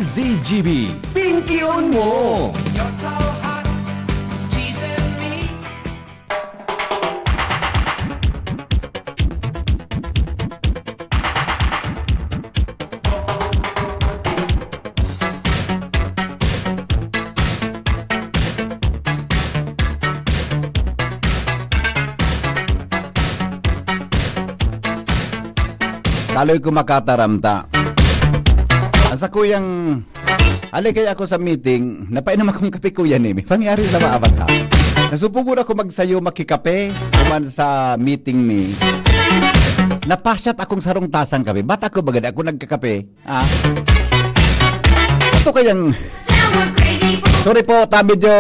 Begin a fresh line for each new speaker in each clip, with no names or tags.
DZGB, Pinkion mo!
You're so hot, teasing me.
Kaloy ko makataramta. Asa kuyang alay kaya ako sa meeting, napainom akong kape kuya ni. May pangyari sa maabat ha. Nasupugod ako magsayo makikape kuman sa meeting ni. Napasyat akong sarong tasang kape. Ba't ako bagad ako nagkakape? Ha? Ito kayang sorry po, tabi jo.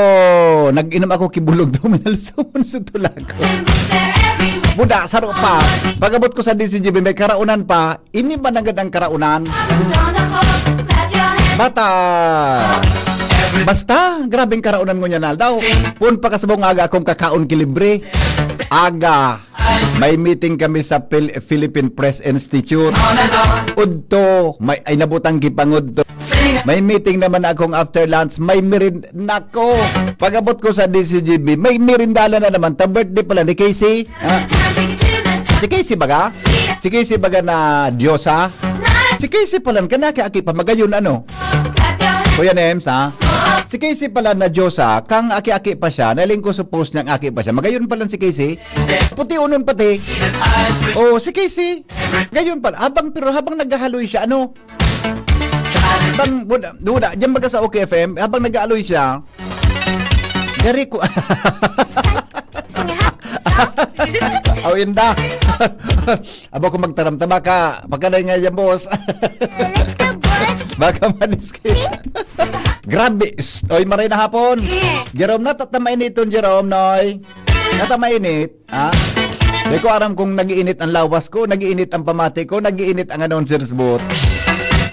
Nag-inom ako kibulog daw. Minalusumon sa tulak ko. Buda, saro pa. Pagabot ko sa DCGB, may karaunan pa. Ini ba nagad ang karaunan? Bata. Basta, grabing karaunan mo niya na daw. Pun pa kasabong aga akong kakaon kilibre. Aga. May meeting kami sa Philippine Press Institute. Udto, may ay nabutang gipangud. May meeting naman akong after lunch. May merind nako. Pagabot ko sa DCGB, may merindala na naman. Ta birthday pala ni Casey. Si Casey baga? Si Casey baga na Diyosa? Si Casey pala kanaki-aki pa magayon ano? Kuya Nems ha? Si Casey pala na Diyosa, kang aki-aki pa siya, naling ko sa post niyang aki pa siya. Magayon pala si Casey. Puti unon pati. Oh, si Casey. Gayon pala. Pero habang naghahaloy siya, ano? Habang, duda, dyan baga sa OKFM, habang nag-aaloy siya, gari ko. Oh, inda. Abo ko magtaramta, baka na nga yan, boss.
Let's go, boss.
Baka manis kayo. Grabe. Oy, maray na hapon. Jerome, natamainit ton Jerome, noy. Natamainit. Ha? Di ko aram kung nagiinit ang lawas ko, nagiinit ang pamati ko, nagiinit ang announcer's booth.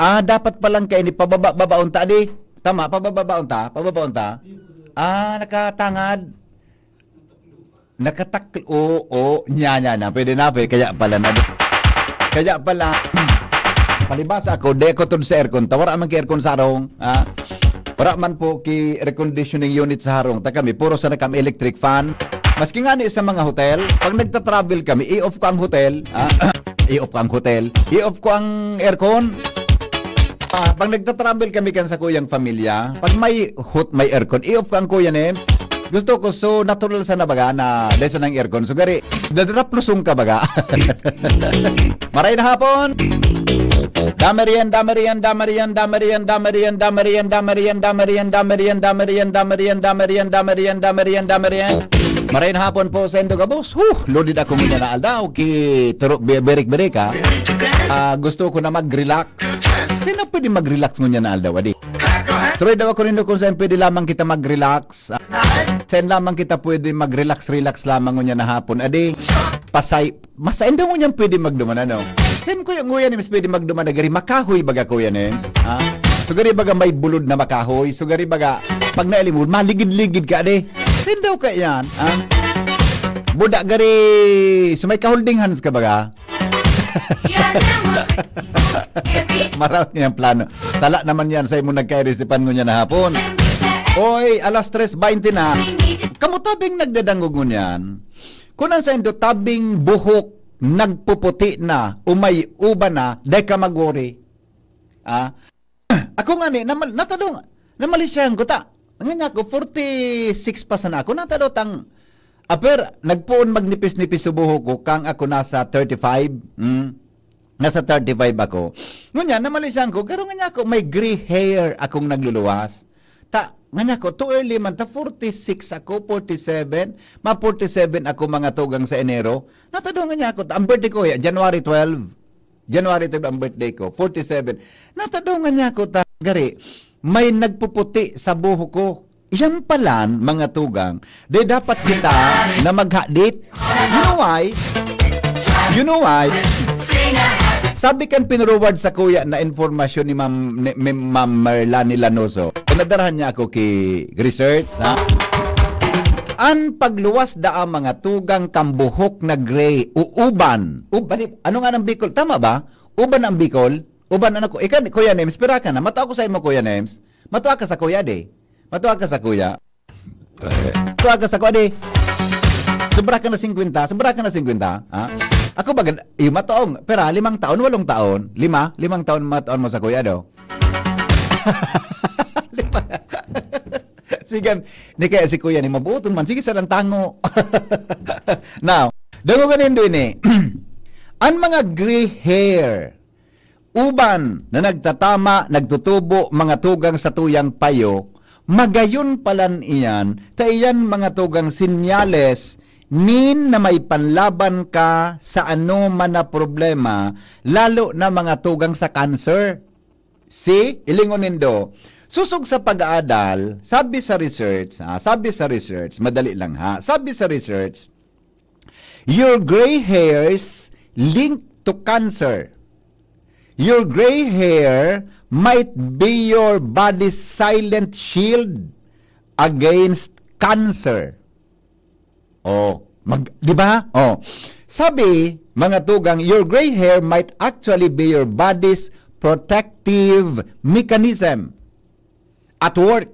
Dapat palang kainit, pababaon ta, di. Tama, pababaon ta. Nakatangad. Oo, nya na. Pwede na, kaya pala, palibasa ako, de ko tun sa aircon, tawara man ki aircon sa harong, para man po ki air conditioning unit sa harong, ta kami, puro sa kami electric fan. Maski nga ni sa mga hotel, pag nagta-travel kami, i-off ko ang hotel, i-off ko ang aircon. Pag nagta-travel kami kan sa kuyang pamilya, pag may aircon, i-off ko ang kuya ni. Gusto ko so natural sa nabaga na lesson ng aircon. So gari, dadrap lusong ka baga. Maray na hapon. Damarian. Maray na hapon po sa Indo Gabos. Loaded ako muna na aldaw. Berik-berik ha. Gusto ko na mag-relax. Sino pwede mag-relax ngunyan na aldaw, adi? Tuloy daw ako rin kung saan pwede lamang kita mag-relax. Saan lamang kita pwede mag-relax lamang ngunyan na hapon. Adi, masain daw ngunyan pwede magduman, ano? Saan ko yung nguyan nims pwede magduman na gari makahoy baga kuya nims? So gari baga may bulod na makahoy. So gari baga, pag nailimod, maligid-ligid ka, adi. Saan daw ka yan? Budak gari, so may ka-holding hands ka baga? Marat niya ang plano. Sala naman yan sa imo nagkairisipan mo niya na hapon. Oy, alas 3:20 na. Kamutabing nagdadangog mo niyan. Kunan sa indo tabing buhok nagpuputi na, umay uba na, day ka magwori. Ako nga ni, natadong, namalisyahan ko ta. Ang nga ko, 46 pa sana ako. Natadong tang, nagpuon magnipis-nipis sa buhok ko, kang ako nasa 35. Nasa 35 ako. Ngunya, namalisyan ko, pero nga ako, may gray hair akong nagluluwas. Nga ko, too early man, 46 ako, 47. Ma 47 ako mga tugang sa Enero. Natadong nga ako, ang birthday ko, January 12 ang birthday ko, 47. Natadong nga ako, gari, may nagpuputi sa buhok ko. Yan palan, mga tugang, de dapat kita na maghadit. You know why? Sabi kan pinuroward sa kuya na informasyon ni Ma'am Merlani Lanoso. Pinadarahan niya ako kay research, ha? An pagluwas da ang mga tugang kambuhok na gray, uuban. Ano nga ng Bicol? Tama ba? Uban ang Bicol? Uban anak ko, ikan, Kuya Nems, pira ka na. Matuwa ko sa imo, Kuya Nems. Matuwa ka sa kuya, de. Matuwa ka sa kuya. Matuwa ka sa kuya, de. Sobra ka na 50. Sobra ka na 50. Ha? Ako ba, matuong. Pera, 5 taon, 8 taon. 5 taon matuon mo sa kuya, do. Sigan, ni kaya si kuya ni mabuton man. Sige, sarang tango. Now, dango ganin doon eh. Ang mga gray hair, uban na nagtatama, nagtutubo, mga tugang sa tuyang payo, magayon palan iyan, ta iyan mga tugang sinyales, nin na may panlaban ka sa ano man na problema, lalo na mga tugang sa cancer. Si, ilingonin do, susog sa pag-aadal, sabi sa research, madali lang ha, sabi sa research, your gray hairs linked to cancer. Your gray hair might be your body's silent shield against cancer. Oh, di ba? Oh. Sabi, mga tugang, your gray hair might actually be your body's protective mechanism at work.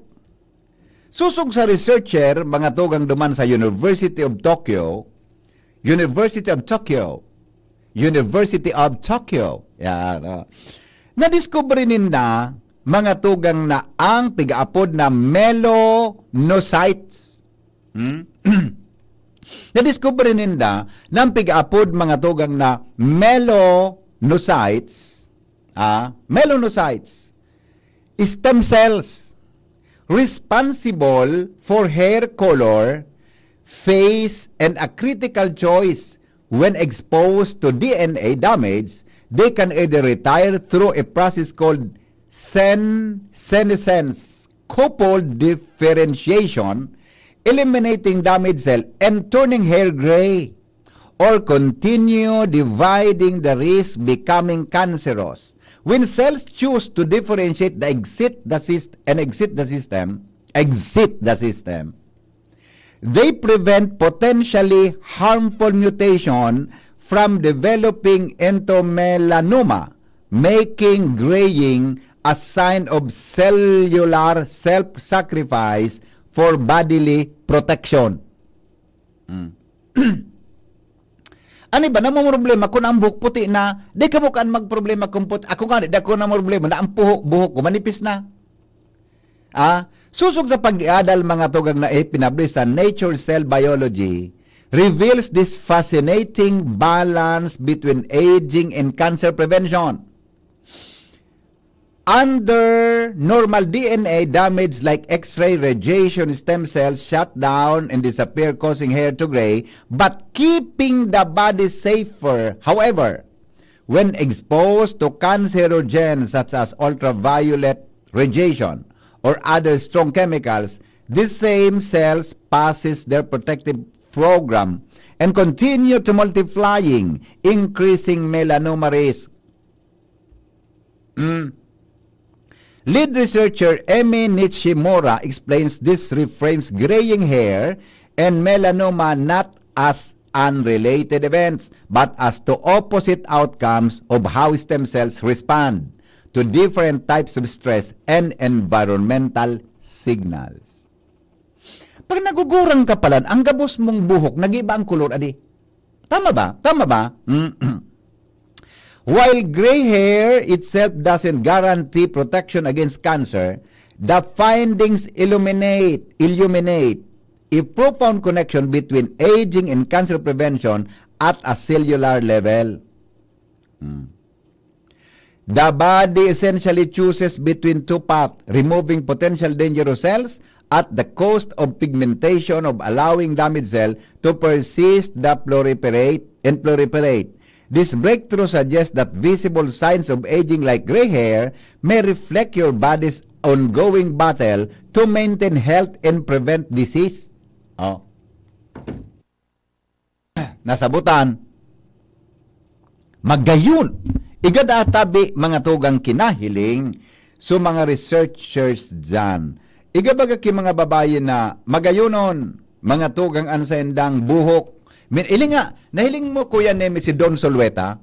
Susog sa researcher, mga tugang duman sa University of Tokyo, yan. Na-discover ninda mga tugang na ang pigaapod na melanocytes. Na-discover ninda na ang pigaapod mga tugang na melanocytes, stem cells responsible for hair color, face, and a critical choice when exposed to DNA damage. They can either retire through a process called senescence, coupled differentiation, eliminating damaged cell and turning hair gray, or continue dividing the risk, becoming cancerous. When cells choose to differentiate exit the system, they prevent potentially harmful mutation from developing into melanoma, making graying a sign of cellular self-sacrifice for bodily protection. Ano ba na mo problema kung ang buhok puti na, di ka mo kaan magproblema kung puti. Ako nga, di ako na mo problema na ang buhok ko manipis na. Susog sa pag-iadal mga tugang na ipinablis sa Nature Cell Biology, reveals this fascinating balance between aging and cancer prevention. Under normal DNA, damage like X-ray radiation, stem cells shut down and disappear, causing hair to gray, but keeping the body safer. However, when exposed to cancerogens such as ultraviolet radiation or other strong chemicals, these same cells passes their protective program and continue to multiplying, increasing melanoma risk. Lead researcher Emi Nishimura explains this reframes graying hair and melanoma not as unrelated events, but as to opposite outcomes of how stem cells respond to different types of stress and environmental signals. Pag nagugurang ka pala, ang gabos mong buhok, nag-iba ang kulor, adi. Tama ba? Tama ba? While gray hair itself doesn't guarantee protection against cancer, the findings illuminate a profound connection between aging and cancer prevention at a cellular level. The body essentially chooses between two paths, removing potential dangerous cells at the cost of pigmentation of allowing damaged cells to persist and proliferate. This breakthrough suggests that visible signs of aging like gray hair may reflect your body's ongoing battle to maintain health and prevent disease. Nasabutan. Magayon. Igada tabi mga tugang kinahiling so mga researchers dyan. Igabaga ki mga babae na magayunon, mga tugang ansendang buhok. Iling nga, nahiling mo Kuya Nemi si Don Solueta?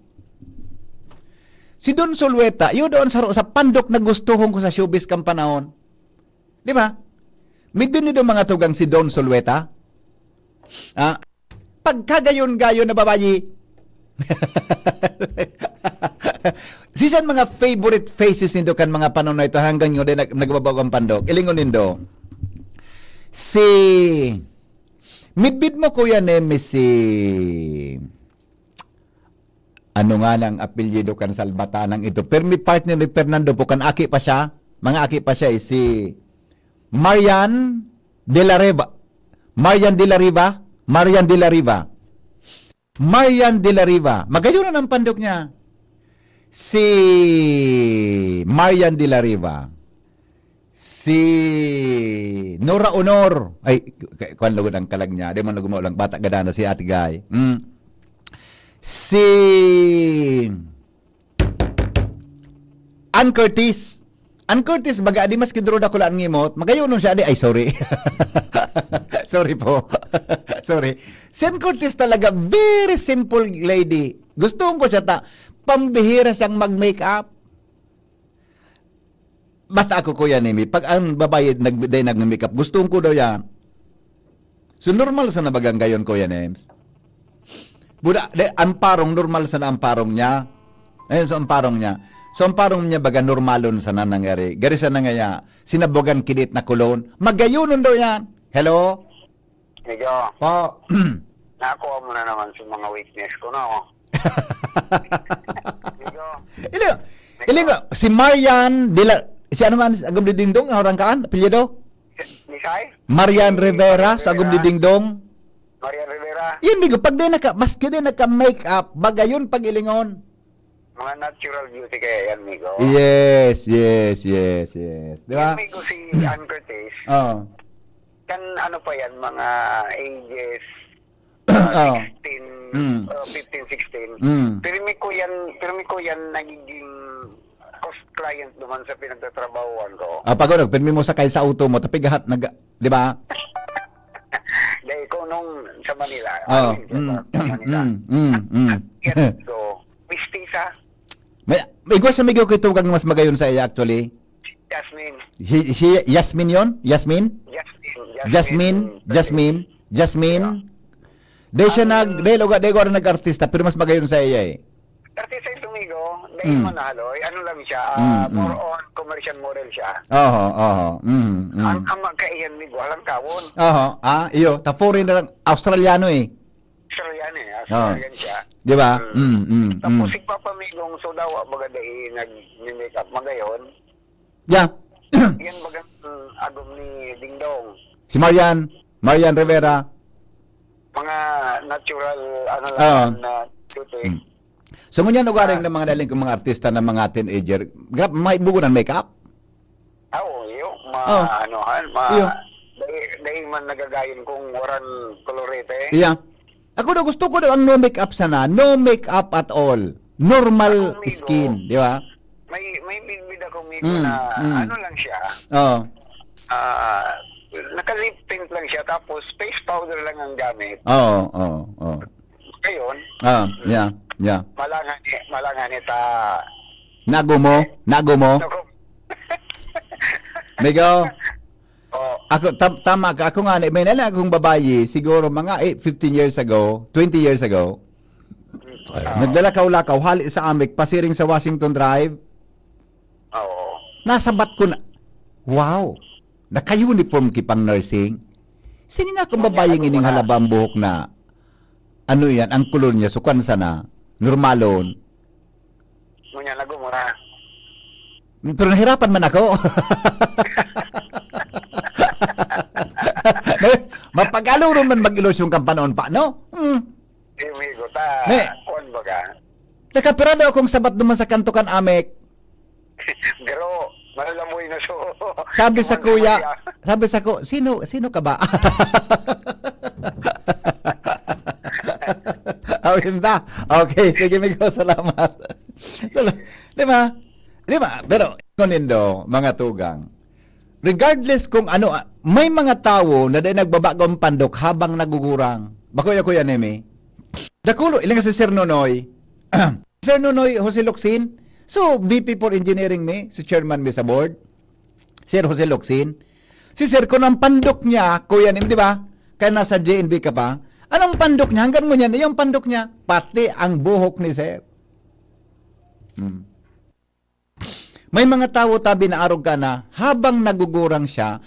Si Don Solueta, yun doon sa pandok na gustuhon ko sa showbiz kang panahon. Di ba? Midyo ni doon mga tugang si Don Solueta. Pagkagayon-gayon na babayi. Sisan mga favorite faces nindo kan mga panon na ito hanggang yun din nagbabago ang pandok. Ilingon nindo. Si midbid mo kuya neme si ano nga lang apelyido kan Salbatanang ito. Pero may partner ni Fernando po kan aki pa siya. Mga aki pa siya si Marian de la Riva. Marian de la Riva. Marian de la Riva. Marian de la Riva. Magayon na ng pandok niya. Si Marian de la Riva. Si Nora Honor. Ay, kuan lugod ang kalag niya. Di man lugumaw lang bata gadana si Ate Guy. Si Ann Curtis. Ann Curtis, baga di mas kidro na kulaan ngimot. Magayon nun siya. Ay, sorry. Sorry po. Sorry. Si Ann Curtis talaga, very simple lady. Gusto ko siya pambihira siyang mag-makeup. Basta ako kuya nimi, pag ang babae nag-makeup, gusto ko daw yan. So normal sa nabagang gayon kuya names. Buda, amparong, normal sa na amparong niya. Ayun, so amparong niya. So amparong niya baga normalon sa nangyari. Gari sa nangaya, sinabogan kinit na kulon. Magayonon daw yan. Hello?
Medyo,
Po.
nakuha mo na naman sa mga weakness ko, no? Medyo,
Ilingo, si Marian si ano man, Agum di Dingdong, orang kaan, apelyido?
Nisay?
Marian Rivera, sa Agum di Dingdong.
Maria Rivera,
Yan, bigo, pag di maski di naka-makeup, bagayon pag ilingon.
mga natural beauty kaya yan, Migo.
Yes. Di ba?
Yung Migo si Ann Curtis,
Oo.
kan ano pa yan, mga ages
Oo.
15, 16. Pero mi ko yan nagiging cost client naman sa pinagtatrabahuan ko.
Pag ano, permi mo sakay sa auto mo, tapi gahat, di ba?
Dahil ko nung sa Manila,
Oo.
sa Manila, yan ko, mistisa,
May igwa sa migaw kay tugang mas magayon sa iya actually.
Jasmine,
Si Yasmin yon? Yasmin? Jasmine. Dahil siya dahil ko nag-artista, pero mas magayon sa iya eh.
Artista yung tumigo, dahil manaloy, ano lang siya, more on commercial model siya.
Oo.
Ang kaiyan migo, alang kawon.
Iyo, foreign na lang, Australiano eh.
Australian siya.
Di ba?
Tapos si Papa Migong, so daw, baga dahil nag-make-up magayon,
Yeah.
yan bagang agom ni Dingdong.
Si Marian Rivera.
Mga natural, ano
Oo.
lang, na beauty.
So ngunyan ugaring ng mga daling mga artista ng mga teenager, may bugo ng makeup.
Iyo,
Oo. Iyo.
dahil man nagagayon kung waran kolorete.
Yeah. Ako daw gusto ko daw ang no makeup sana, no makeup at all. Normal
Ako, Migo.
skin, di ba?
May bidbid ako Migo na ano lang siya,
Oo.
naka-lip tint lang siya tapos face powder lang ang gamit.
Oo.
Ngayon,
Yeah.
malangan ita.
Nago mo? Migo,
Oh,
ako tama ka. Ako nga may nalang akong babayi siguro mga 15 years ago, 20 years ago. Naglalakaw-lakaw hali sa amik pasiring sa Washington Drive.
oo.
Nasabat ko na. Wow. Naka-uniform kipang nursing. Sino nga kung babayang ining halabang buhok na ano yan, ang kulor niya, sukan sana, normalon.
Ngunya nagumura.
Pero nahirapan man ako. Mapag-aluro man mag-ilusyon kang panahon pa, no?
Amigo,
Ne.
kuwan ba ka?
Nakapirado akong sabat naman sa kantukan amek.
Pero, malalamoy na so.
Sabi sa kuya, sino ka ba? Oh, hinda. Okay, sige Migo, salamat. Di ba? Pero, nindo, mga tugang, regardless kung ano, may mga tao na dahil nagbabagong pandok habang nagugurang. Bakuya Nemi. Dakulo, ilang si Sir Nonoy. Sir Nonoy, Jose Locsin, So, VP for Engineering mi, si chairman mi sa board, Sir Jose Locsin. Si Sir, kung ang pandok niya, Kuya Nim, di ba? Kaya nasa JNB ka pa. Anong pandok niya? Hanggang mo niyan, yung pandok niya, pati ang buhok ni Sir. May mga tao tabi na arog ka na, habang nagugurang siya,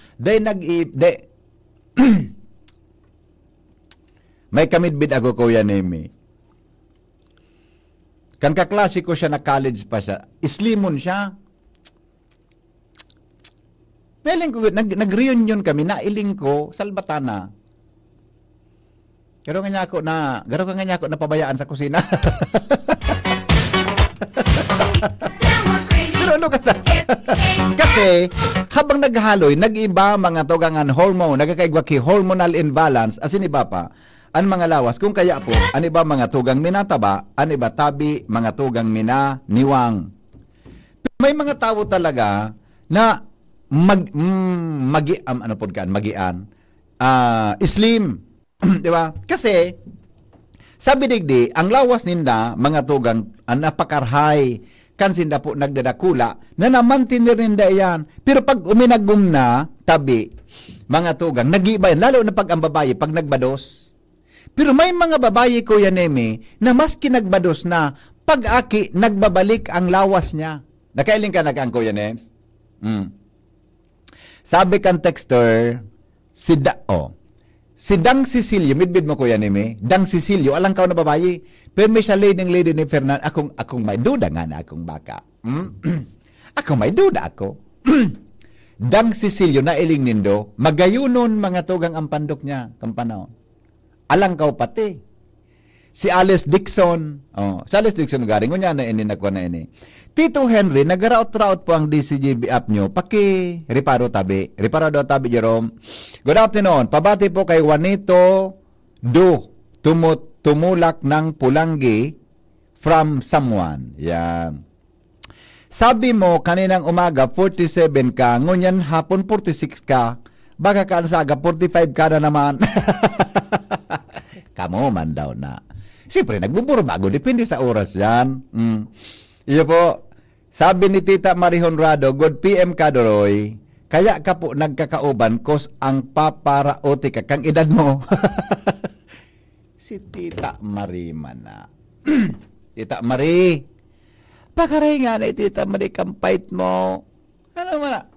may kamidbid ako, Kuya Nemi. Kan kaklase ko siya na college pa siya, islimon siya. Nailing ko, nag-reunion kami, nailing ko, Salbatana. Garo nga niya ako na pabayaan sa kusina. Pero ano ka kasi, habang naghaloy, nag-iba mga tugangan hormone, nagkakaigwaki hormonal imbalance, asin iba pa, ang mga lawas, kung kaya po, an iba mga tugang minataba, an iba tabi, mga tugang minaniwang. May mga tao talaga na magian, slim. Di ba? Kasi, sabi digdi, ang lawas ninda, mga tugang, ang napakarhay, kansinda po nagdadakula, na namantinir ninda yan. Pero pag uminagum na, tabi, mga tugang, nag-iba yan, lalo na pag ang babae, pag nagbados. Pero may mga babae, Kuya Nemi, na maski nagbados na, pag-aki, nagbabalik ang lawas niya. Nakailing ka ang Kuya Nems? Sabi kan texter, si Dang Cecilio, midbid mo Kuya Nemi, Dang Cecilio, alang ka na babae, pero may siya lady ni Fernand, akong may duda nga na akong baka. Akong may duda ako. Dang Cecilio na iling nindo, magayunon mga tugang ang pandok niya, kampanaw. Alang ka pati. Si Alice Dixon, si Alice Dixon garing, kunya na ini nakuha na ini. Tito Henry, nag-route po ang DCGB app nyo, reparo tabi, Jerome. Good afternoon, pabati po kay Juanito tumulak ng Pulanggi from someone. Yan. Sabi mo, kaninang umaga, 47 ka, ngunyan hapon 46 ka, baka kaansaga, 45 ka na naman. Kamo man daw na. Siyempre, nagbuburbago, depende sa oras yan. Iyo po, sabi ni Tita Marie Honrado, good PM ka, Doroy. Kaya ka po nagkakauban kos ang paparaote ka kang edad mo. Si Tita Marie man na. Tita Marie, pakaray nga na Tita Marie kampait mo. Ano man na?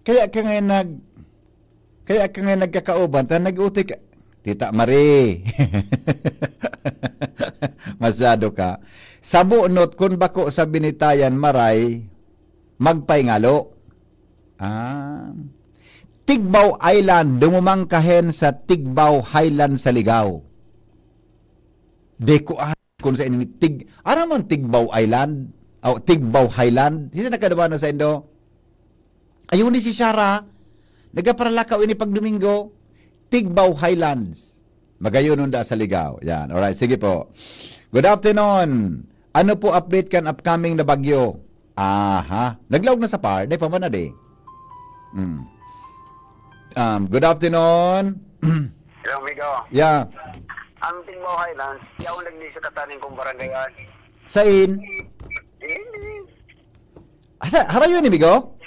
Kaya ka ngayon nagkakauban, nag-uti ka. Tita Marie. Masyado ka. Sa buonot, kung bako sa binitayan maray, magpaingalo. Tigbaw Island, dumumang kahen sa Tigbaw Highland sa Ligaw. Deko kung sa inyo, ano man Tigbaw Island? Tigbaw Highland? Hindi na nakadabano sa Indo? Ayun ni si Shara, nagaparalakaw ini pag Domingo, Tigbaw Highlands. Magayon da sa Ligaw. Yan. Alright, sige po. Good afternoon. Ano po update kan upcoming na bagyo? Naglawag na sa par. Day pa man na day. Good afternoon.
Hello, Migo.
Yeah.
Ang Tigbaw Highlands, yaw nagdi sa kataning kong barangayan.
Sain? Harayo ni Bigo?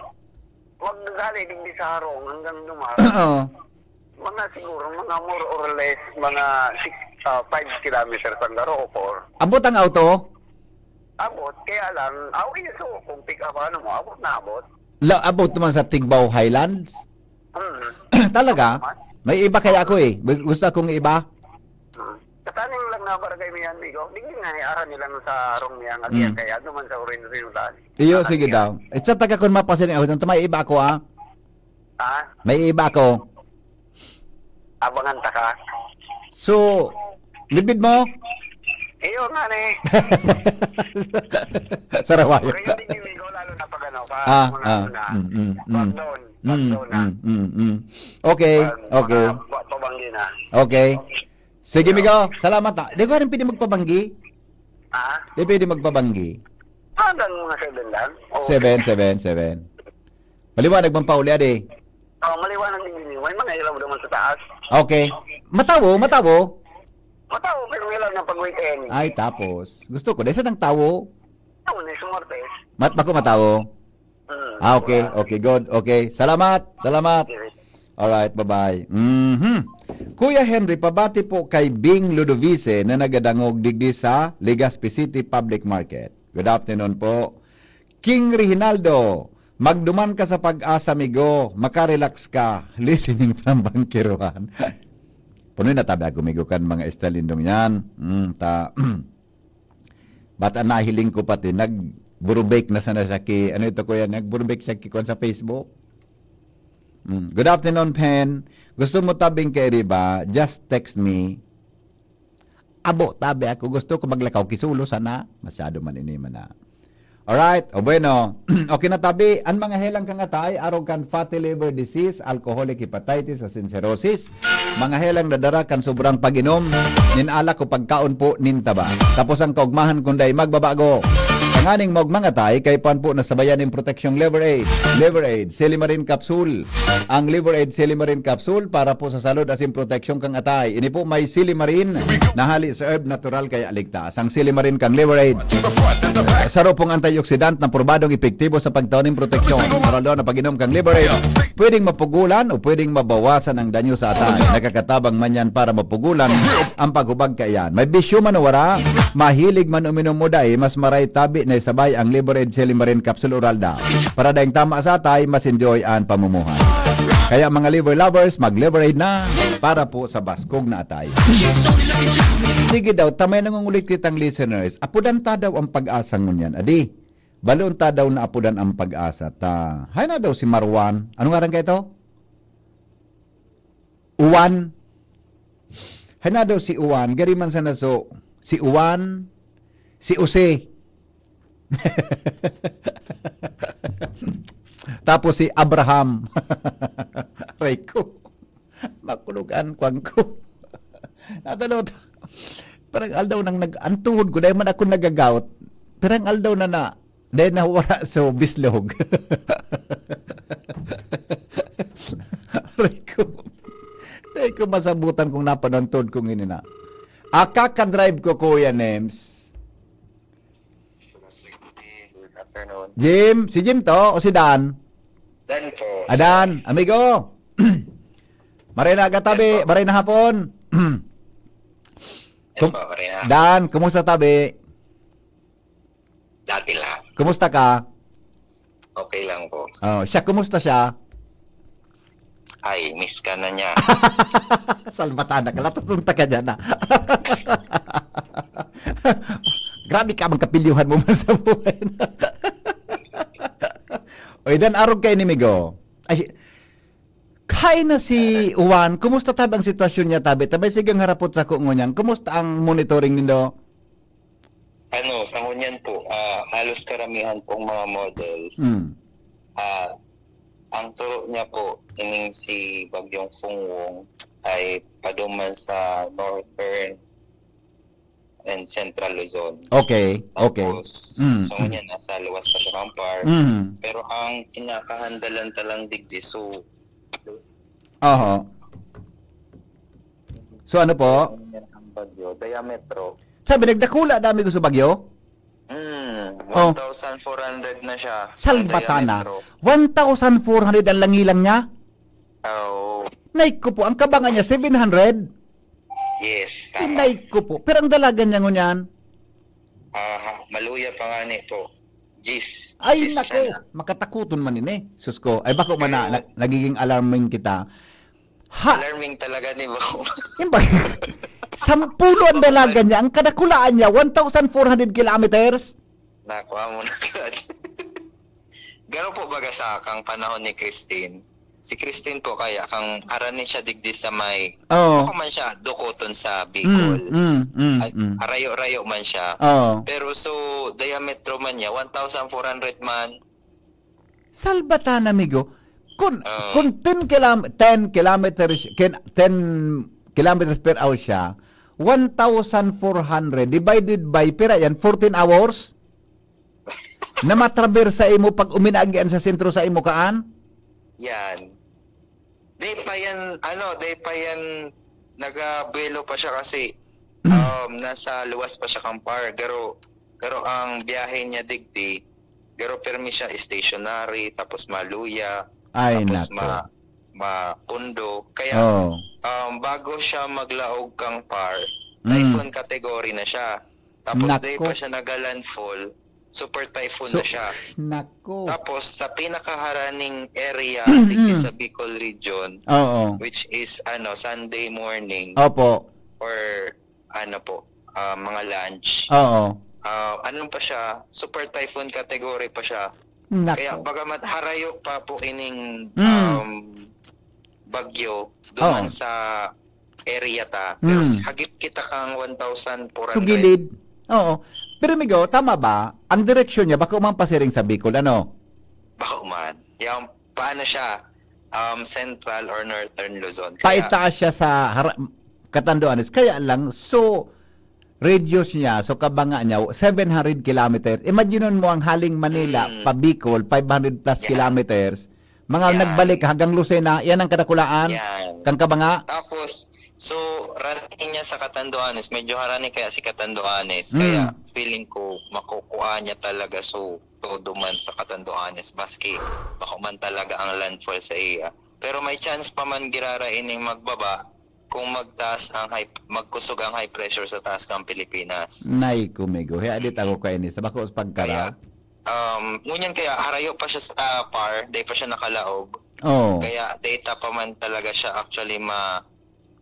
Huwag nagali digdi sa harong hanggang dumar.
Oo.
Mga siguro, mga more or less, mga 5 kilometers ang laro o 4.
Abot ang auto?
Abot, kaya lang, so, kung pick up ano mo, abot na abot.
Abot naman sa Tigbaw Highlands? Talaga? May iba kaya ako eh. Gusto akong iba?
Kataning lang na barangay mo yan, Migo. Hindi nga niaran nila sa harong niya. Agyan kaya, duman sa urin sinulan.
Iyo, sige daw. Sa taga kung mapasin ako, may iba ako May iba ako.
Abangan ta ka.
So, libid mo?
Iyo nga ni.
Sarawayo.
Kaya hindi Migo, lalo na pag ano, backdown na.
Okay.
Pabanggi na.
Okay. Sige, Migo. Salamat Di ko rin pwede magpabanggi. Di pwede magpabanggi.
Hanggang mga 7 lang.
7. Maliwanag bang pauli, ade?
Maliwanag din. May mga ilaw naman sa taas.
Okay. Matawo.
Mataw, pero ilaw na pag-weekend.
Ay, tapos. Gusto ko. Desa ng tawo.
Lunes, Martes.
Bako matawo. Okay, okay, good. Okay. Salamat. Alright, bye-bye. Kuya Henry, pabati po kay Bing Ludovice na nagadangog digdi sa Legazpi City Public Market. Good afternoon po. King Reginaldo, magduman ka sa pag-asa, migo. Makarelax ka. Listening from Bangkiruan. Punoy na tabi ako, migo kan mga estalindong yan. Bata nahiling ko pati, nag-burubake na sana sa ki, ano ito kuya, nag-burubake siya ki sa Facebook. Good afternoon, Pen. Gusto mo tabing kay Riba? Just text me. Abo, tabi ako. Gusto ko maglakaw kisulo sana. Masyado man ini man na. Alright, o bueno. Okay na tabi. Ang mga helang kang atay, arog kan fatty liver disease, alcoholic hepatitis, asin cirrhosis. Mga helang nadara kan sobrang pag-inom, ninala ko pagkaon po nintaba. Tapos ang kaugmahan kunday magbabago. Panganing magmangatay kay pan po nasabayan ng proteksyong liver aid. Liver aid, Silimarin Capsule. Ang liver aid Silimarin Capsule para po sa salud asin proteksyong kang atay. Ini po may Silimarin na hali sa herb natural kaya aligtas. Ang Silimarin kang liver aid. Saro pong antioxidant na probadong epektibo sa pagtawning proteksyon. Para na pag-inom kang liver aid. Pwedeng mapugulan o pwedeng mabawasan ang danyo sa atay. Nakakatabang man yan para mapugulan ang paghubag kayan. May bisyo man o wara, mahilig man uminom mo dahi, mas maray tabi na isabay ang liver aid Silimarin Capsule Oral daw. Para dahing tama sa atay, mas enjoy ang pamumuhay. Kaya mga liver lovers, mag-liver aid na para po sa baskog na atay. Sige daw, tamay nangungulit kitang listeners, apudan ta daw ang pag-asa ngunyan. Adi, balon ta daw na apudan ang pag-asa. Hay na daw si Marwan. Ano nga rin kayo ito? Uwan. Hay na daw si Uwan. Gariman sa naso. Si Uwan. Si Use. Tapos si Abraham. Rayko. Makulugan kwang ko. Natalo. Parang aldaw nang nag-antuhod ko. Dahil man ako nagagaot. Parang aldaw na dahil nawala sa bislog. Dahil ko masabutan kung napanontod kong ini na. Kakadrive ko, Kuya Nems.
Good afternoon.
Jim? Si Jim to o si Dan?
Dan po.
Dan, amigo. Maray na agatabi, maray na hapon.
Yes po, Karina.
Dan, kumusta tabi?
Dati lang.
Kumusta ka?
Okay lang po.
Oh, siya, kumusta siya?
Ay, miss ka na niya.
Salvatana ka, latasunta ka dyan na. Grabe ka, magkapilyuhan mo man sa buhay na. Oy, Dan, arog kay ni Migo. Ay, kay na si Juan, kumusta tabi ang sitwasyon niya tabi? Tabay sigang harapot sa kung ngunyan. Kumusta ang monitoring nindo?
Sa ngunyan po, halos karamihan pong mga models. Ang turo niya po, ining si Bagyong Fungwong ay paduman sa Northern and Central Luzon.
Okay, okay.
Tapos, sa ngunyan, nasa luwas pa sa Kampar. Pero ang kinakahandalan talang digdi, so,
Oho. So ano po?
ang bagyo, diametro,
Sabi, nagdakula dami ko sa bagyo?
1,400 na siya.
Salvatana.
Ang diametro.
1,400 ang langilang niya?
Oh,
Nay ko po, ang kabangan niya 700.
yes. Tama.
Nay ko po. Pero ang dalagan niya ngunyan.
Maluya pa nga nito. Gis.
Ay
Gis
nako,
sana.
makatakuton man ini. Sus ko. Ay bako man na, nagiging alarming kita. Ha,
Alarming talaga ni Bo.
imba. 10 ang dalagan niya. Ang kadakulaan niya 1,400 kilometers.
Nakuha mo na agad. Garo po baga sa kang panahon ni Christine. Si Christine po kaya kang aranin siya digdi sa may
Oh.
ako man siya dukoton sa Bicol. Ay, arayo-rayo man siya.
Oh.
Pero so diametro man niya 1,400 man.
Salbatana, amigo. Kung
Oh.
10 kilometers 10 kilometers per hour siya, 1,400 divided by pira yan 14 hours. Na matraversa imo pag uminaagian sa sentro sa imo kaan.
Yan. Day pa yan nagabelo pa siya kasi nasa luwas pa siya Kampar. Pero Pero ang biyahe niya digdi, pero permi siya stationary, tapos maluya,
Ay,
tapos
nako.
mapundo. Kaya
Oh.
bago siya maglaog kang par,
Mm.
typhoon category na siya. Tapos
Nako.
day pa siya nagalandfall, super typhoon
So,
na siya.
nako.
Tapos sa pinakaharaning area
Mm,
digdi
mm.
sa Bicol region,
Oo.
which is Sunday morning
Opo.
or mga lunch.
Oo.
Ano pa siya, super typhoon category pa siya. Kaya
Nako.
bagamat harayo pa po ining bagyo
Oo.
duman sa area ta, pero
Mm.
hagip kita kang 1,400.
So, gilid. Oo. Pero Migo, tama ba? Ang direksyon niya, baka umang sa Bicol, ano?
Baka man. Yung paano siya, central or northern Luzon.
Paitaas siya sa Catanduanes. Kaya lang, so, radius niya, so kabanga niya, 700 kilometers. Imagineon mo ang haling Manila, pa Bicol, 500 plus
Yeah.
kilometers. Mga
Yeah.
nagbalik hanggang Lucena, yan ang kadakulaan.
yan.
Kang kabanga.
Tapos, so, running niya sa Catanduanes, medyo harani kaya si Catanduanes. Kaya feeling ko, makukuha niya talaga todo man sa Catanduanes, maski baka man talaga ang landfall sa iya. Pero may chance pa man girara ining magbaba kung magkusog ang high pressure sa taas ng Pilipinas.
Nay kumigo. Kaya dit ako kay ni sa bako sa pagkara.
Ngunyan kaya harayo pa siya sa par, day pa siya nakalaog.
Oh.
Kaya data pa man talaga siya actually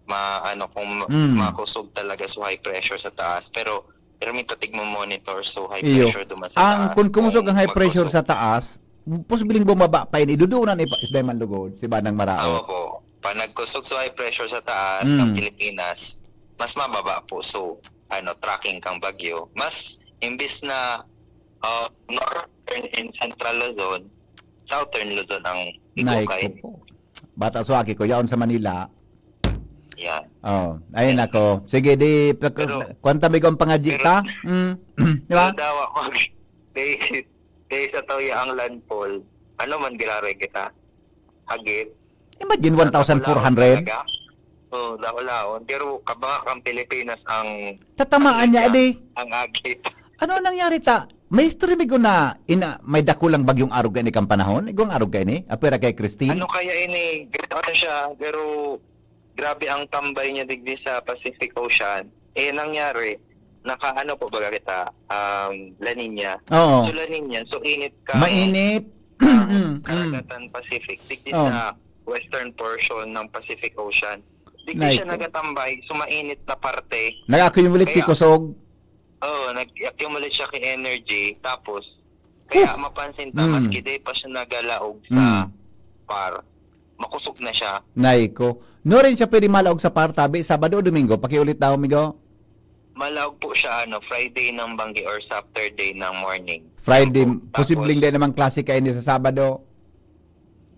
Mm.
makusog talaga sa high pressure sa taas. Pero may tatig mo monitor so high
Iyo.
pressure duman sa
Ang
taas.
kung kumusog ang high pressure
magkusog.
sa taas, posibleng bumaba pa yun. Iduduunan isday man lugod si Banang
Tama
Marao.
po. Pag nagkusog sa high pressure sa taas
Mm.
ng Pilipinas, mas mababa po. So, tracking kang bagyo. Mas, imbis na northern and central Luzon, southern Luzon ang
Nay
itukain.
ko po. Bata suwaki ko, yaon sa Manila.
Yan.
Oh, ayun ako. Sige, di,
Pero-
kwanta may kong pangadji ta? Di ba?
Pero daw ako, day sa toya ang landfall, ano man gilare kita? Hagit.
Imagine 1,400.
Oo, laon. Pero kabaka kang Pilipinas ang
Tatamaan niya, edi.
ang agit.
Ano nangyari ta? May history migo na may dakulang bagyong arog kay ni kang panahon? Igong arog kay ni? Apira kay Christine?
Ano kaya ini? Gano'n siya, pero grabe ang tambay niya digdi sa Pacific Ocean. Nangyari, nakaano po baga kita, La Nina.
Oo.
So La Nina, so init ka.
Mainit.
Karagatan Pacific, digdi
Oh.
sa western portion ng Pacific Ocean. Digdi
Nay
siya
ko.
nagatambay, sumainit na parte.
Nag-accumulate
Kaya-
kusog.
Nag-accumulate siya kay energy, tapos, kaya mapansin ta,
Mm.
maski day pa siya nagalaog sa
Mm.
par, makusog na siya.
Nay ko. No rin siya pwede malaog sa partabi, Sabado o Domingo. Pakiulit daw, migo.
Malaog po siya, Friday ng banggi or Saturday ng morning.
Friday,
Tapos-
posibleng din naman klase kayo ni sa Sabado.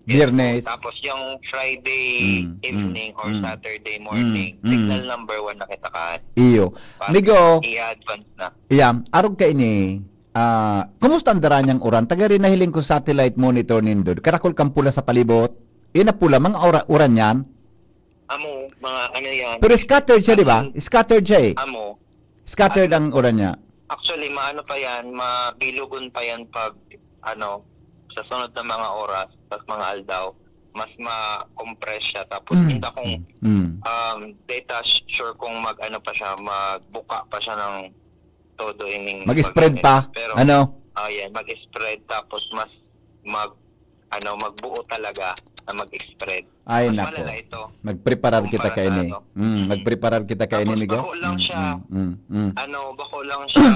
Biyernes.
Tapos yung Friday evening or Saturday morning,
Mm.
signal number 1 na kita ka.
Iyo. Migo,
I-advance na.
iya, arog ka ini. Kumusta ang dara niyang uran? Taga rin nahiling ko satellite monitor nindod. Karakol kang pula sa palibot. Ina pula, mga uran yan.
Amo, mga ano yan.
Pero scattered siya, di ba? Scattered siya eh.
Amo,
Scattered ang uran niya.
actually, maano pa yan, mabilugon pa yan pag, sa sunod na mga oras, pag mga aldaw, mas ma-compress siya. Tapos, hindi kung data sure kung pa siya, magbuka pa siya ng todo ining
Mag-spread pa.
Pero,
Ano?
yan, mag-spread tapos mas magbuo talaga na mag-spread.
Ay,
Mas
nako.
malala ito.
Magpreparar kita
Kumpara
kay ini.
sa
Magpreparar kita kay ini,
Tapos
migo.
bako lang siya. Bako lang siya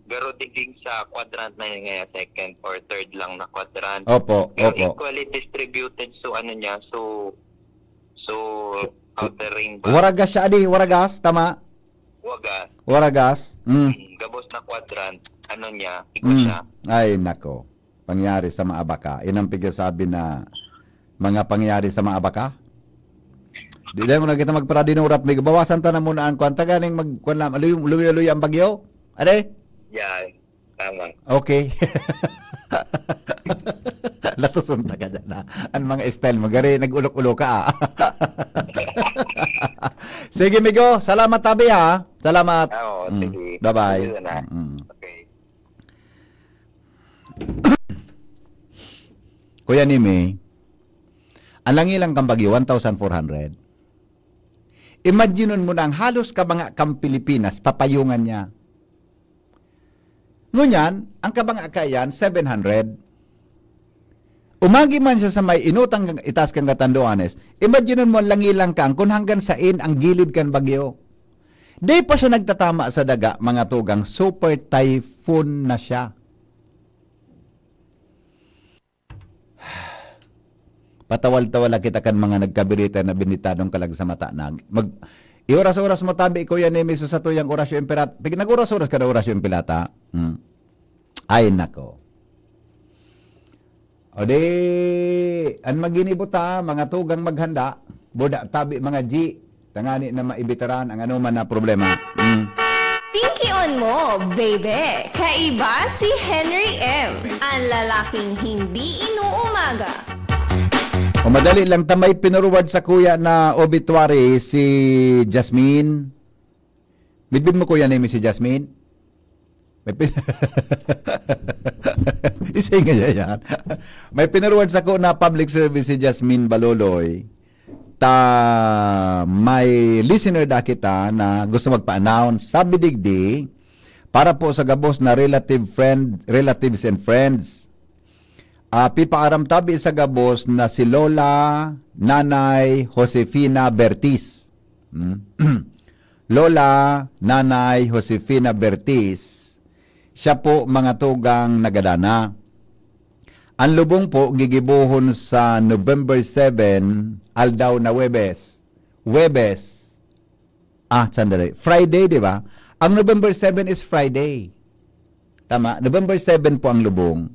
pero diging sa quadrant na yun ngayon, second or third lang na quadrant.
Opo,
Pero
opo.
equally distributed niya, so outer ring ba?
Waragas siya, adi. Waragas, tama?
Waga.
Waragas.
Gabos na quadrant, niya, ikot siya.
Ay, nako. Pangyari sa maabaka. Yan ang pigasabi na mga pangyari sa maabaka. Di dahil mo na kita magparadinurat. May bawasan ta na muna ang kwanta. Ganing luwi-luwi ang bagyo. Ade?
Yan, tama.
Okay. Latuson ta ka dyan, ha? Ang mga style mo. Gari, nag-ulok-ulok ka, ah. Sige, Migo. Salamat, tabi, ha? Salamat.
Oo, sige.
Bye-bye.
Sige na.
Mm. Kuya Nime, ang langilang kang bagyo, 1,400. Imagine mo na ang halos kabanga kang Pilipinas, papayungan niya. Ngunyan, ang kabanga kayan, 700. Umagi man siya sa may inutang itas kang Catanduanes, imagine mo ang langilang kang kung hanggang sain ang gilid kan bagyo. Di pa siya nagtatama sa daga, mga tugang, super typhoon na siya. Patawal-tawala kita kan mga nagkabirita na binitadong kalag sa mata na iuras-uras mo tabi ko yan emiso sa tuyang orasyo imperat. Pag nag-uras-uras ka na orasyo impilata. Ay nako. O di, an maginibuta, mga tugang maghanda, boda tabi mga G, tangani na maibitaran ang anuman na problema.
Pinky on mo, baby. Kaiba si Henry M. Ang lalaking hindi inuumaga.
O madali lang tamay pinurward sa kuya na obituary si Jasmine. Bidbid mo kuya name si Jasmine? Isay nga yan. May pinurward sa ko na public service si Jasmine Baloloy. May listener da kita na gusto magpa-announce sa bidigdi para po sa gabos na relatives and friends. Pipaaram tabi sa gabos na si Lola Nanay Josefina Bertiz. Lola Nanay Josefina Bertiz. Siya po mga tugang nagadana. Ang lubong po gigibuhon sa November 7 aldaw na Webes. Sandali. Friday, di ba? Ang November 7 is Friday. Tama? November 7 po ang lubong.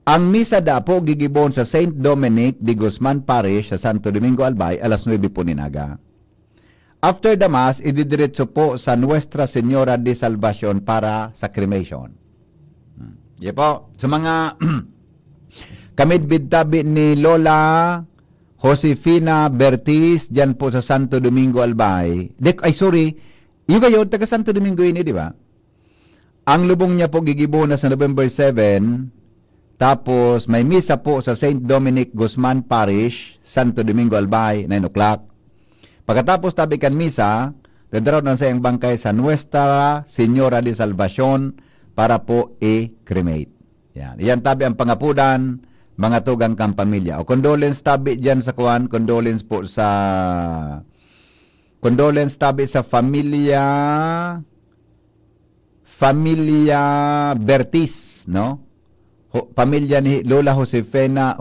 Ang misa da po gigibuhon sa St. Dominic de Guzman Parish sa Santo Domingo Albay alas 9 po ninaga. After the Mass, ididiretso po sa Nuestra Señora de Salvacion para sa cremation. Yan po. Sa mga kamidbid tabi ni Lola Josefina Bertiz, dyan po sa Santo Domingo Albay. Yung kayo, taga Santo Domingo ini, di ba? Ang lubong niya po gigibuhon na sa November 7, tapos may misa po sa St. Dominic Guzman Parish, Santo Domingo Albay, 9 o'clock. Pagkatapos tabi kan misa, dadaraw na sa iyang bangkay sa Nuestra Señora de Salvacion para po i-cremate. Yan tabi ang pangapudan, mga tugang kang pamilya. O condolence tabi dyan sa kuwan, condolence tabi sa familia Bertiz, no? Pamilya ni Lola Josefina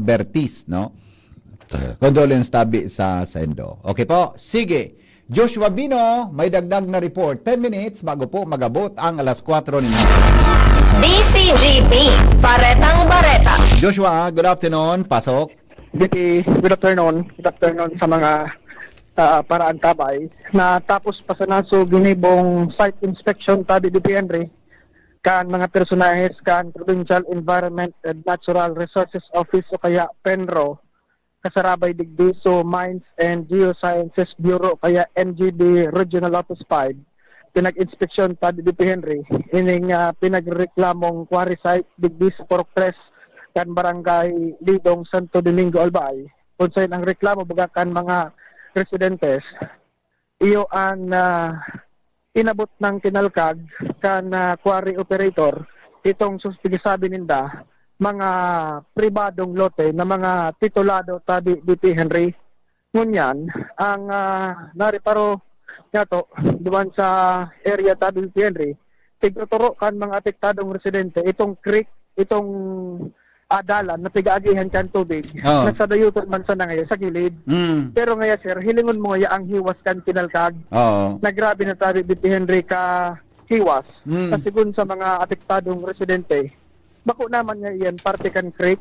Bertiz, no? Condolence tabi sa Sendo. Okay po, sige. Joshua Bino, may dagdag na report. 10 minutes bago po magabot ang alas 4 ni
DCGP, Paretang Bareta.
Joshua, good afternoon. Pasok.
Good afternoon. Good afternoon sa mga paraan tabay. Natapos pa sa naso ginibong site inspection tabi di Henry kan mga personahes kan Provincial Environment and Natural Resources Office o kaya PENRO kasarabay digdi so Mines and Geosciences Bureau kaya NGB Regional Office 5 pinag-inspeksyon tabi di Henry ining pinagreklamong quarry site digdi sa Porok kan Barangay Lidong Santo Domingo Albay kung saan ang reklamo bagakan mga residentes iyo ang inabot ng kinalkag kan quarry operator itong suspigisabi ninda mga pribadong lote na mga titulado tabi DP Henry ngunyan ang nariparo yato duman sa area tabi DP Henry tigtuturo kan mga apektadong residente itong creek itong adalan na tiga-agihan kan tubig nasa dayuton man sa ngayon sa gilid. Pero ngayon sir, hilingon mo nga ang hiwas kan kinalkag. Na grabe na tabi DP Henry ka hiwas. Kasi gun sa mga apektadong residente, bako naman nga yan, parte kan creek.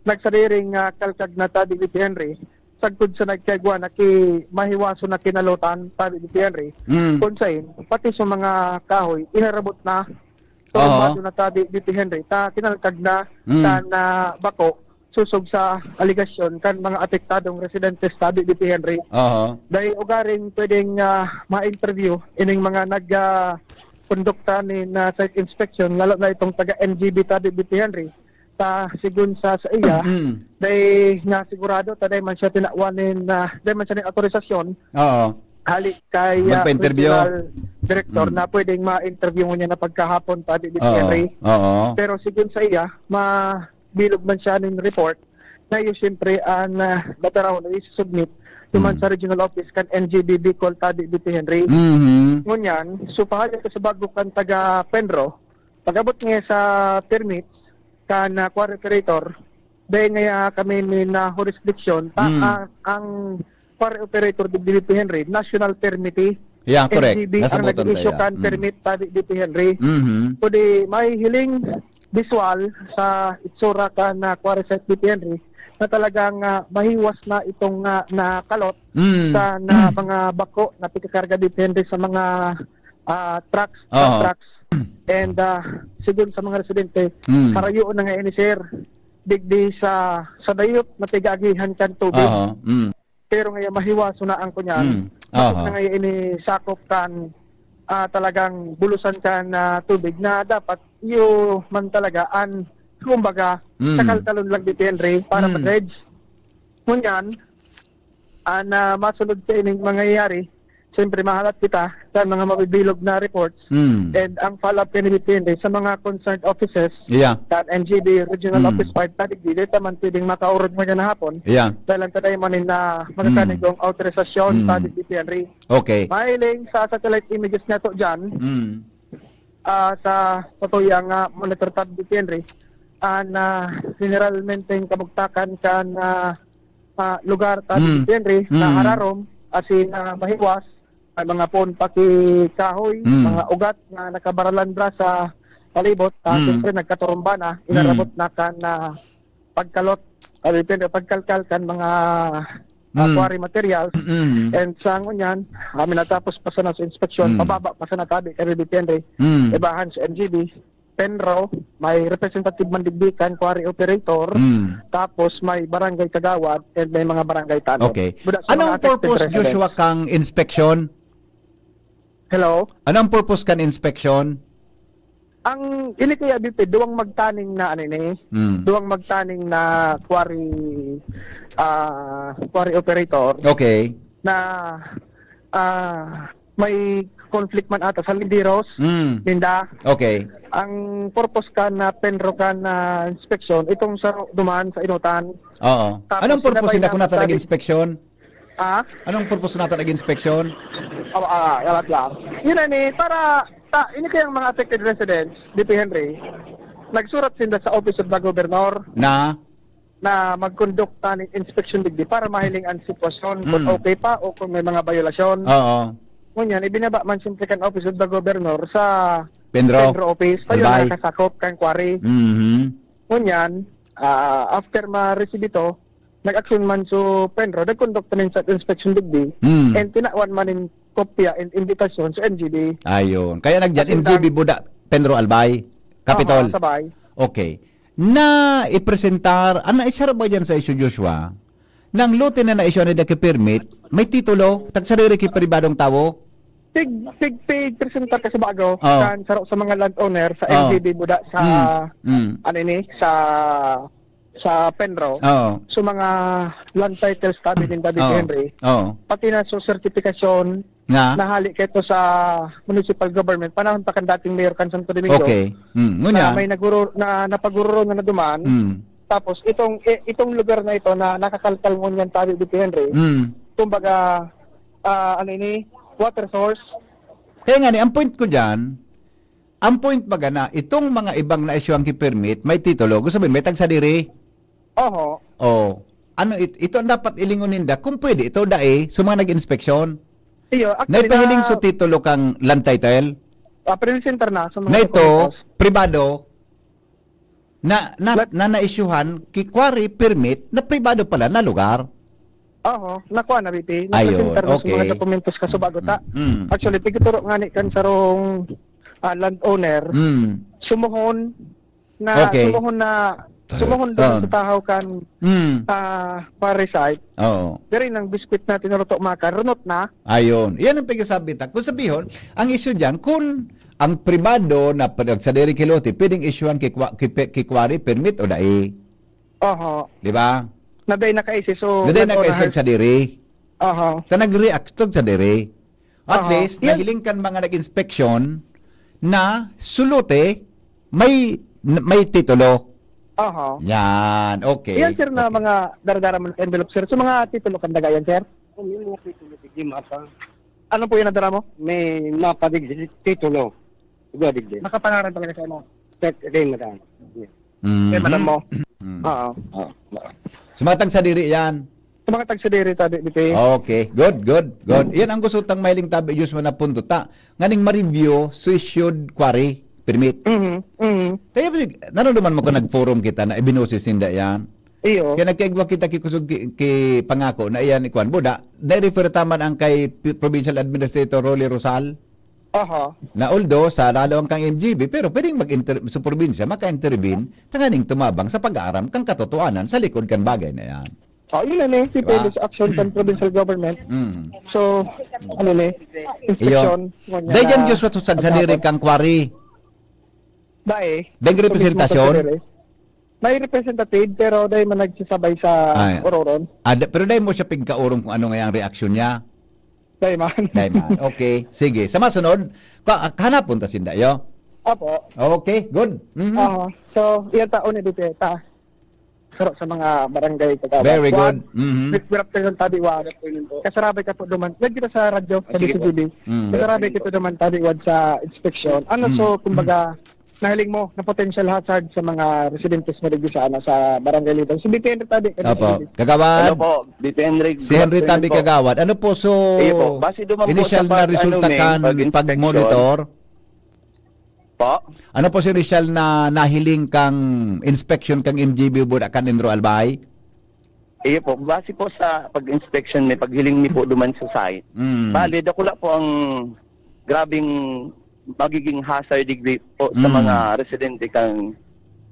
Nagsariring kalkag na tabi DP Henry, sagkod sa nagkagwa na mahiwaso na kinalotan tabi DP Henry. Kunsain, pati sa mga kahoy, inarabot na bago na tabi DP Henry kinalkag na na bako susog sa aligasyon kan mga apektadong residentes tabi DP Henry dahil ugaring pwedeng ma-interview ining mga kondukta ni na site inspection, lalo na itong taga NGB tabi BP Henry, sigun sa iya, dahil nga sigurado, taday man siya tinawanin na, dahil man siya ng autorisasyon,
Oo.
halik kay
Magpa-interview.
regional director na pwedeng ma-interview mo niya na pagkahapon tabi BP Henry.
Oo.
Pero sigun sa iya, mabilog man siya ng report na yun siyempre ang bataraw na i-submit tuman sa regional office kan NGB Bicol tabi BP Henry.
Mhm.
Ngunyan, so pahayag ka sa bago kan taga Penro, pag-abot nga sa permits kan quarry operator, dahil nga kami ni na jurisdiction, ang quarry operator di BP Henry, national permittee,
Yeah, correct.
NGB
Nasa
ang
button
nag-issue
tayo.
kan permit tabi BP Henry.
Mhm.
Kundi may hiling visual sa itsura ka na quarry site BP Henry na talagang mahiwas na itong na kalot sa na mga bako na pikakarga BP Henry sa mga trucks,
Oo.
trucks. And sigun sa mga residente, parayoon na nga ini sir, digdi sa dayot matigagihan kan tubig.
Oo.
Pero ngayon mahiwaso na ang kunyan.
Aha.
Na ngayon ini sakop kan talagang bulusan kan tubig na dapat iyo man talaga kumbaga sakaltalon lang di Henry para ma-dredge. Ngunyan masunod sa ining mangyayari, siyempre mahalat kita sa mga mabibilog na reports and ang follow-up ni Henry sa mga concerned offices
Yeah.
kan NGB Regional Office 5 tadig dili man pwedeng makaurod mo na hapon.
Yeah.
Dahil ang taday manin na magkakanigong autorisasyon sa BP Henry.
Okay.
Mahiling sa satellite images na to dyan, sa patuyang monitor tab BP Henry, na generalmente yung kamugtakan kan lugar tab BP Henry, na hararom, asin mahiwas, ay mga pon paki-kahoy, mga ugat na nakabaralandra sa palibot, siyempre nagkaturumba na, inarabot na kan pagkalot, pagkalkal kan mga quarry materials. And sa ngunyan, amin natapos pa sa nasa inspeksyon, pababa pa sa natabi kay BP Henry, ibahan sa NGB, Penro, may representative mandigbikan, quarry operator, tapos may barangay kagawad, and may mga barangay tanong.
Okay.
Budak sa
Anong
mga affected
purpose,
residents.
Joshua, kang inspection?
Hello?
Anong purpose kan inspection?
Ang ini kaya BP, duwang magtaning na duwang magtaning na quarry operator
Okay.
na may conflict man ata sa Lindiros, Linda.
Okay.
Ang purpose ka na Penro ka na inspection, itong sa dumaan sa Inutan.
Oo.
Tapos
Anong purpose
sinabay
na kung
na
natin
magsabi-
nag-inspection? Anong purpose natin nag-inspection?
Yalat lang. Yun na ni, para, ini kayang mga affected residents, BP Henry, nagsurat sila sa Office of the Governor
Na?
na mag-conduct ng inspection digdi para mahiling ang sitwasyon kung okay pa o kung may mga violasyon.
Oo.
Ngunyan, ibinaba man siyempre kan Office of the Governor sa
Penro.
Office, tayo
Albay.
na nakasakop kang quarry.
Mhm.
Ngunyan, after ma-receive ito, nag-action man so Penro, nag-conduct ng sa inspection digdi, and tinawan man in kopya and invitation sa NGB.
Ayun. Kaya nagdyan,
Kasi
NGB Buda, Penro Albay, Capitol.
Sabay.
Okay. Na ipresentar, isara ba dyan sa issue, Joshua? Nang lote na na-issue na permit, may titulo, tagsariri ki pribadong tao?
Pig presentar ka sa bago,
Oo.
sa mga landowner, sa
Oo.
NGB Buda, sa, sa Penro.
Oo.
So mga land titles tabi din David
Oo.
Henry,
Oo.
pati na so certification
Nga?
nahali kito sa municipal government panahon pa kan dating mayor kan Santo Domingo.
Okay.
Na
Ngunya?
may napagururo na dumaan. Tapos itong lugar na ito na nakakalkal mo niyan tabi David Henry. Kumbaga water source.
Kaya nga ang point ko dyan, ang point baga na itong mga ibang na-issue ang permit, may titulo, gusto sabihin, may tagsadiri.
Oho.
Oh. Ano ito ang dapat ilingunin da kung pwede ito dae sa mga nag-inspeksyon.
Iyo,
Naipahiling sa titulo kang land title.
presenter na sa mga
Na ito
documentos.
pribado na isyuhan kikwari permit na pribado pala na lugar.
Oho, nakuha na biti.
Ayun,
Nakasinter na
okay.
sa mga documentos ka sa bago ta.
Mm.
Actually, tigituro nga ni kan sarong landowner, sumuhon na
Okay.
sumuhon doon sa tahaw kan parasite.
Oo.
Pero nang biskwit na tinuruto maka, runot na.
Ayun. Yan ang pagkasabi ta. Kung sabihin, ang issue dyan, kung ang pribado na sa diri kilote, pwedeng issuean kikwari permit o dai.
Oho.
Di ba?
Naday nakaisi. So,
Dili na kaisog sa diri.
Oho.
Ta nag-react sa diri. At
Aha.
least,
Yan.
nahiling kan mga nag-inspeksyon na sulute may titulo.
Oho.
Yan, okay.
Yan, sir, na
Okay.
mga daradara mo na envelope, sir. So, mga titulo kang dagayan, sir?
May mga titulo, di mapa.
Ano po yung nadara mo?
May mapadig titulo. Iba digdi.
Nakapangaran talaga sa mo.
Tek day madam.
Mhm.
Kaya madam mo.
Mhm.
Oo.
Sumatang sa diri yan.
Sa mga tagsadiri tabi, dito.
Okay, good. Yan ang gusto tang mailing tabi Diyos man na punto ta. Nganing ma-review, so issued quarry permit. Kaya naman mo ko nag-forum kita na ibinosis ninda yan.
Iyo.
Kaya nagkaigwa kita kikusog ki pangako na iyan ikuan buda. Refer taman ang kay Provincial Administrator Rolly Rosal
Oho.
na although sa lalo ang kang MGB pero pwedeng sa probinsya maka-intervene tanganing tumabang sa pag-aaram kang katotohanan sa likod kan bagay na yan.
So, yun na depende sa action ng provincial government.
Mm.
So, ano inspection.
Dayan Diyos wato sa diri kang quarry.
Dae.
Dahil representasyon?
May representative pero dahil man nagsisabay sa
Ay.
Ororon.
Pero dahil mo siya pigkaurong kung ano nga yung reaksyon niya.
Dahil man.
Dahil man. Okay. Sige. Sa masunod, hanapon ta sindayo.
Apo.
Okay. Good. Mhm.
So, iyan taon ni dito ta. Saro sa mga barangay kagawad.
Very good. Mhm.
Good afternoon, tabi wad. Kasarabay ka po duman. Nagkita sa radyo sa DCGB. Kasarabay ka po duman tabi wad sa inspection. Ano so kumbaga nahiling mo na potential hazard sa mga residentes mo dito sa sa barangay Lidong. Si BP Henry tabi ka
Opo.
DCGB.
Kagawad.
Hello po, BP Henry.
Si Henry Tabi Kagawad. Ano po so
Iyo po, base duman po
initial
sa
na resulta kan pag-monitor?
Po?
Ano po si initial na nahiling kang inspection kang MGB buda kan Indro Albay?
Iyo po, base po sa pag-inspection may paghiling ni po duman sa site. Bali, dakula po ang grabing magiging hazard degree po sa mga residente kang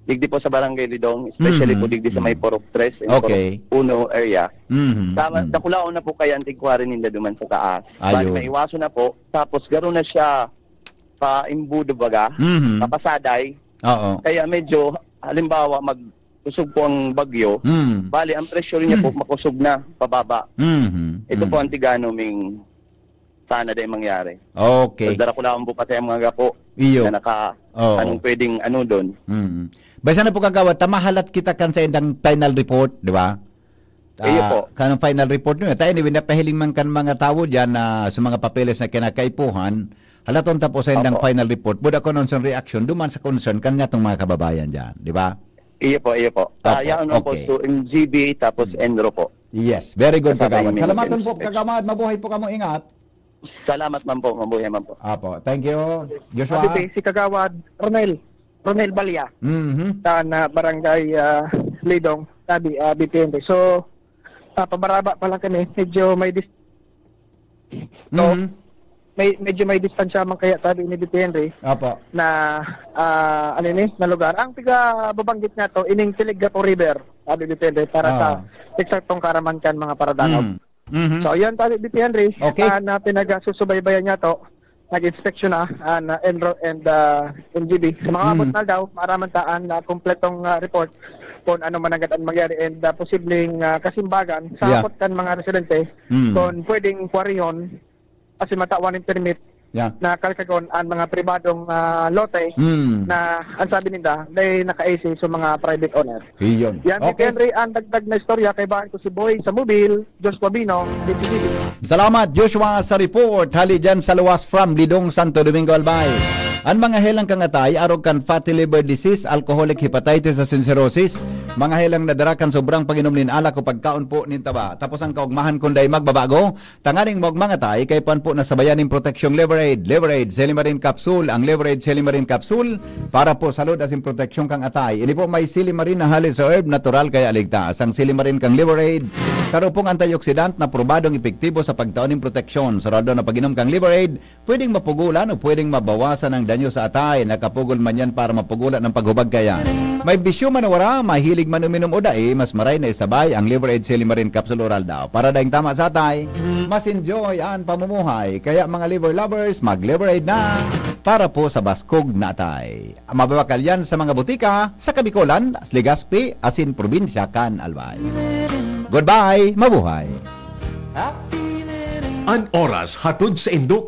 digdi po sa barangay Lidong, especially po digdi sa may Porok 3 and
Okay.
Porok 1 area.
Mhm.
Tama, dakulaon na po kaya ang tigwari nila duman sa taas.
Ayun.
Bali, may iwaso na po. Tapos, gano'n na siya pa-imbudo baga,
Mhm.
papasaday.
Oo.
Kaya medyo, halimbawa, magkusog po ang bagyo.
Mhm.
Bali, ang pressure niya po makusog na, pababa.
Mhm.
Ito po ang tigano ming sana din mangyari.
Okay.
So, darakulaon po pati ang mga gapo
Iyo.
na
Oo.
anong pwedeng ano doon.
Mhm. Basta na po Kagawad, tamahalat kita kan sa indang final report, di ba?
Iyo po.
Kanang final report nyo. Tayo ni napahiling man kan mga tao dyan na sa mga papeles na kinakaipuhan, halaton tapos sa indang
Opo.
final report, buda ko nun sa reaction, duman sa concern kanya tong mga kababayan dyan, di ba?
Iyo po, iyo po.
Opo,
Yan po
okay.
to MGB tapos Enro po.
Yes, very good
Kasama
Kagawad.
yung
Salamatan po
inspection.
Kagawad, mabuhay po kamo, ingat.
Salamat man po, mabuhay man po.
Apo, thank you. Joshua.
Sabi si Kagawad Ronel Balya
Mhm.
na barangay Lidong, tabi BP Henry. So, pabaraba pa lang kami. Medyo may
Mhm.
medyo may distansya man kaya tabi ni BP Henry
Apo.
na na lugar. Ang piga babanggit nga to ining Tiligapo River, sabi BP Henry, para sa eksaktong karaman kan mga paradanaw.
Mhm.
So yan tabi BP Henry,
Okay.
na pinagasusubaybayan niya to, nag-inspection na Enro and MGB. Sa mga abot na daw, maramantaan na kompletong report kung ano man agad ang mangyari and posibleng kasimbagan sa
Yeah.
abot kan mga residente kung pwedeng kwaryon kasi matawan ng permit
Yeah.
na kalkagon ang mga pribadong lote
Mm.
na ang sabi nila ay naka-AC sa mga private owner.
Iyon.
Yan, okay. Henry, ang dagdag na istorya kay bahan ko si Boy sa Mobile, Joshua Bino, DCGB.
Salamat Joshua sa report. Hali dyan sa luwas from Lidong, Santo Domingo, Albay. Ang mga helang kangatay, arog kan fatty liver disease, alcoholic hepatitis at cirrhosis. Mga helang nadarakan sobrang pag-inom nin alak o pagkaon po nin taba. Tapos ang kaugmahan kunday magbabago. Tanganing mog mga tay, kay pan po na sabayaning proteksyong Liverade. Liverade Silimarin Capsule. Ang Liverade Silimarin Capsule para po salud asin proteksyon kang atay. Ini po may Silimarin na halis sa herb natural kaya aligtaas. Ang Silimarin kang Liverade, karo pong antioxidant na probadong epektibo sa pagtaoning proteksyon. Sarado na pag-inom kang Liverade, pwedeng mapugulan o pwedeng mabawasan ang danyo sa atay. Nakapugol man yan para mapugulan ng paghubag kaya. May bisyo man wala, mahilig man uminom o dai, mas maray na isabay ang Liverade Silimarin Capsule Oral daw. Para daing tama sa atay, mas enjoy ang pamumuhay. Kaya mga liver lovers, mag-Liverade na! para po sa Baskog Natay. Mababakal yan sa mga butika sa Kabikolan, Legazpi, asin probinsya kan Albay. Goodbye, mabuhay.
An oras hatod sa Indoka